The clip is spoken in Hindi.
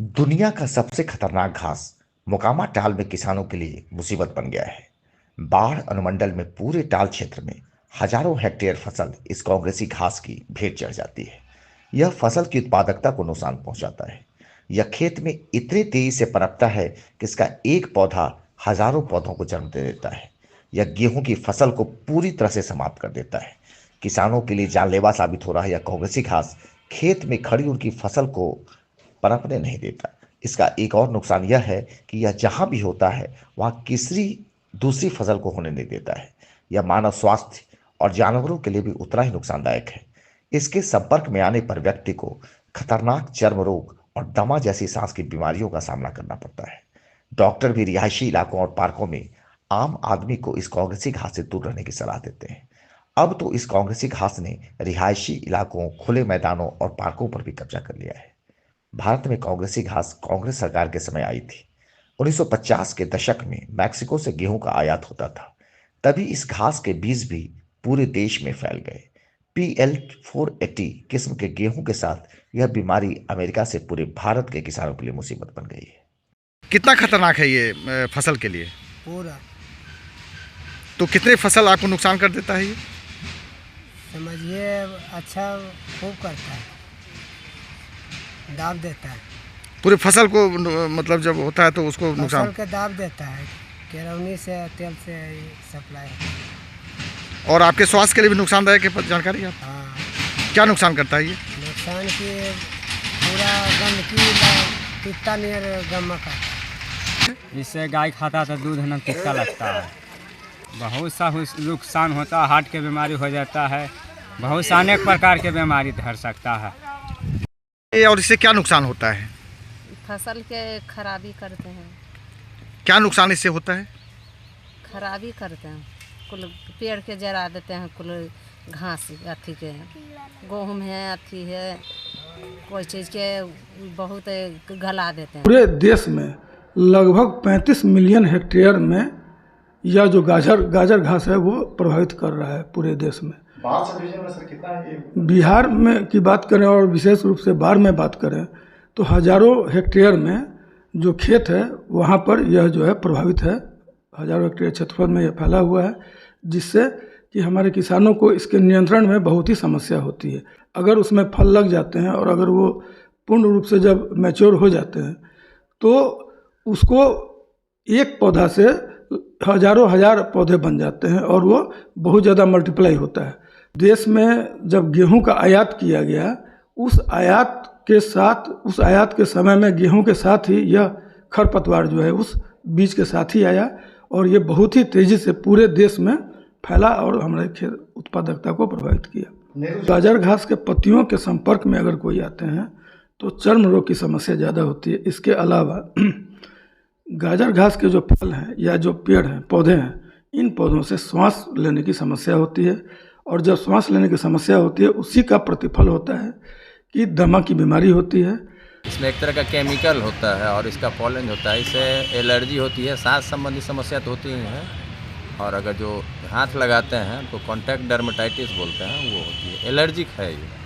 दुनिया का सबसे खतरनाक घास मोकामा टाल में किसानों के लिए मुसीबत बन गया है। बाढ़ अनुमंडल में पूरे टाल क्षेत्र में हजारों हेक्टेयर फसल इस कांग्रेसी घास की भेंट चढ़ जाती है। यह फसल की उत्पादकता को नुकसान पहुंचाता है। यह खेत में इतनी तेजी से पनपता है कि इसका एक पौधा हजारों पौधों को जन्म दे देता है। यह गेहूं की फसल को पूरी तरह से समाप्त कर देता है। किसानों के लिए जानलेवा साबित हो रहा है यह कांग्रेसी घास खेत में खड़ी उनकी फसल को पनपने नहीं देता। इसका एक और नुकसान यह है कि यह जहां भी होता है वहां किसी दूसरी फसल को होने नहीं देता है। यह मानव स्वास्थ्य और जानवरों के लिए भी उतना ही नुकसानदायक है। इसके संपर्क में आने पर व्यक्ति को खतरनाक चर्म रोग और दमा जैसी सांस की बीमारियों का सामना करना पड़ता है। डॉक्टर भी रिहायशी इलाकों और पार्कों में आम आदमी को इस कांग्रेसी घास से दूर रहने की सलाह देते हैं। अब तो इस कांग्रेसी घास ने रिहायशी इलाकों, खुले मैदानों और पार्कों पर भी कब्जा कर लिया है। भारत में कांग्रेसी घास कांग्रेस सरकार के समय आई थी। 1950 के दशक में मैक्सिको से गेहूं का आयात होता था। तभी इस घास के बीज भी पूरे देश में फैल गए। PL480 किस्म के गेहूं के साथ यह बीमारी अमेरिका से पूरे भारत के किसानों के लिए मुसीबत बन गई है। कितना खतरनाक है ये फसल के लिए? पूरा तो कितने फसल आपको नुकसान कर देता है ये? समझिए अच्छा खूब करता है, दाब देता है। पूरे फसल को मतलब जब होता है तो उसको फसल नुकसान। के दाब देता है, केरौनी से तेल से सप्लाई होता है। और आपके स्वास्थ्य के लिए भी नुकसानदायक है, जानकारी है आप? हाँ, क्या नुकसान करता है ये? नुकसान की पूरा गंदगी तिक्ता नियर गमक आता है। इससे गाय खाता तो दूध न तिक्ता लगता है। बहुत सा नुकसान होता है, हार्ट की बीमारी हो जाता है, बहुत सा अनेक प्रकार के बीमारी धर सकता है। और इससे क्या नुकसान होता है? फसल के खराबी करते हैं। क्या नुकसान इससे होता है? खराबी करते हैं, कुल पेड़ के जरा देते हैं, कुल घास अथी के गेहूँ है, अथी है, कोई चीज़ के बहुत गला देते हैं। पूरे देश में लगभग 35 मिलियन हेक्टेयर में यह जो गाजर घास है वो प्रभावित कर रहा है पूरे देश में। बिहार में की बात करें और विशेष रूप से बाढ़ में बात करें तो हजारों हेक्टेयर में जो खेत है वहाँ पर यह जो है प्रभावित है। हजारों हेक्टेयर क्षेत्रफल में यह फैला हुआ है, जिससे कि हमारे किसानों को इसके नियंत्रण में बहुत ही समस्या होती है। अगर उसमें फल लग जाते हैं और अगर वो पूर्ण रूप से जब मैच्योर हो जाते हैं तो उसको एक पौधा से हजार पौधे बन जाते हैं और वो बहुत ज़्यादा मल्टीप्लाई होता है। देश में जब गेहूं का आयात किया गया, उस आयात के समय में गेहूं के साथ ही यह खरपतवार जो है उस बीज के साथ ही आया और ये बहुत ही तेज़ी से पूरे देश में फैला और हमारे खेत उत्पादकता को प्रभावित किया। गाजर घास के पत्तियों के संपर्क में अगर कोई आते हैं तो चर्म रोग की समस्या ज़्यादा होती है। इसके अलावा गाजर घास के जो फल हैं या जो पेड़ हैं, पौधे हैं, इन पौधों से सांस लेने की समस्या होती है और जब सांस लेने की समस्या होती है उसी का प्रतिफल होता है कि दमा की बीमारी होती है। इसमें एक तरह का केमिकल होता है और इसका पॉलन होता है, इससे एलर्जी होती है। सांस संबंधी समस्या तो होती ही है और अगर जो हाथ लगाते हैं तो कॉन्टैक्ट डर्मेटाइटिस बोलते हैं, वो होती है। एलर्जिक है ये।